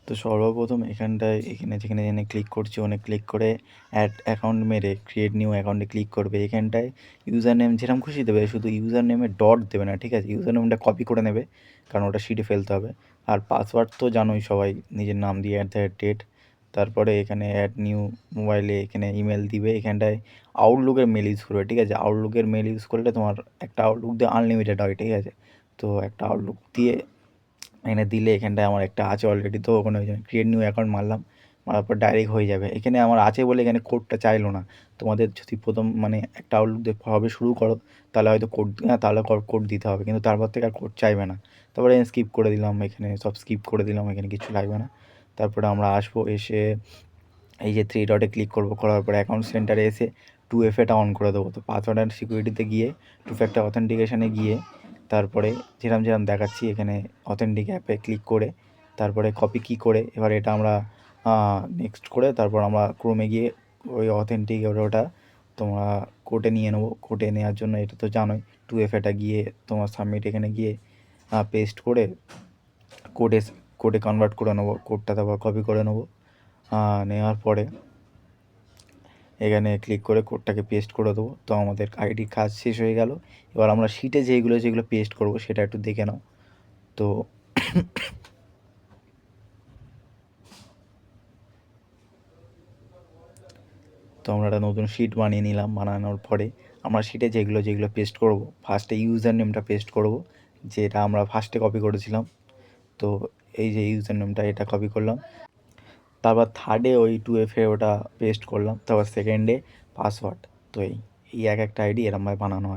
তো সর্বপ্রথম এখানে যেখানে ক্লিক করছি ওখানে ক্লিক করে অ্যাড অ্যাকাউন্ট মেরে ক্রিয়েট নিউ অ্যাকাউন্টে ক্লিক করবে। এখানটায় ইউজার নেম যেরকম খুশি দেবে, শুধু ইউজার নেমে ডট দেবে না, ঠিক আছে? ইউজার নেমটা কপি করে নেবে, কারণ ওটা শিটে ফেলতে হবে। আর পাসওয়ার্ড তো জানোই সবাই, নিজের নাম দিয়ে @, তারপরে এখানে অ্যাড নিউ মোবাইলে এখানে ইমেল দিবে। এখানটায় আউটলুকের মেল ইউজ করবে, ঠিক আছে? আউটলুকের মেল ইউজ করলে তোমার একটা আউটলুক দিয়ে আনলিমিটেড হয়, ঠিক আছে? তো একটা আউটলুক দিয়ে এখানে দিলে এখানটায় আমার একটা আছে অলরেডি, তো ওখানে ওই জন্য ক্রিয়েট নিউ অ্যাকাউন্ট মারলাম, মারার পর ডাইরেক্ট হয়ে যাবে। এখানে আমার আছে বলে এখানে কোডটা চাইলো না। তোমাদের যদি প্রথম মানে একটা আউটলুক দিয়ে হবে শুরু করো, তাহলে হয়তো কোড তাহলে কোড দিতে হবে, কিন্তু তারপর থেকে আর কোড চাইবে না। তারপরে স্কিপ করে দিলাম, এখানে সব স্কিপ করে দিলাম, এখানে কিছু লাগবে না। তারপরে আমরা আসবো, এসে এই যে 3 ডটে ক্লিক করবো, করার পরে অ্যাকাউন্ট সেন্টারে এসে 2FA অন করে দেবো। তো পাসওয়ার্ড অ্যান্ড সিকিউরিটিতে গিয়ে 2 ফ্যাক্টর অথেন্টিকেশানে গিয়ে তারপরে যেরকম দেখাচ্ছি এখানে অথেন্টিক অ্যাপে ক্লিক করে তারপরে কপি কি করে এবার এটা আমরা নেক্সট করে তারপর আমরা ক্রোমে গিয়ে ওই অথেন্টিক ওটা তোমরা কোডে নিয়ে নেবো। কোডে নেওয়ার জন্য এটা তো জানোই, 2FAটা গিয়ে তোমার সাবমিট এখানে গিয়ে পেস্ট করে কোডে কোডে কনভার্ট করে নেবো। কোডটা তারপর কপি করে নেবো, নেওয়ার পরে এখানে ক্লিক করে কোডটাকে পেস্ট করে দেবো। তো আমাদের আইডির কাজ শেষ হয়ে গেল। এবার আমরা শিটে যেগুলো পেস্ট করব সেটা একটু দেখে নাও। তো তো আমরা একটা নতুন শিট বানিয়ে নিলাম। বানানোর পরে আমরা শিটে যেগুলো পেস্ট করব, ফার্স্টে ইউজার নেমটা পেস্ট করব, যেটা আমরা ফার্স্টে কপি করেছিলাম। তো এই যে ইউজার নেমটা এটা কপি করলাম, তারপর থার্ডে ওই 2FA ওটা পেস্ট করলাম, তারপর সেকেন্ডে পাসওয়ার্ড। তো এই এক একটা আইডি এরমভাবে বানানো হয়।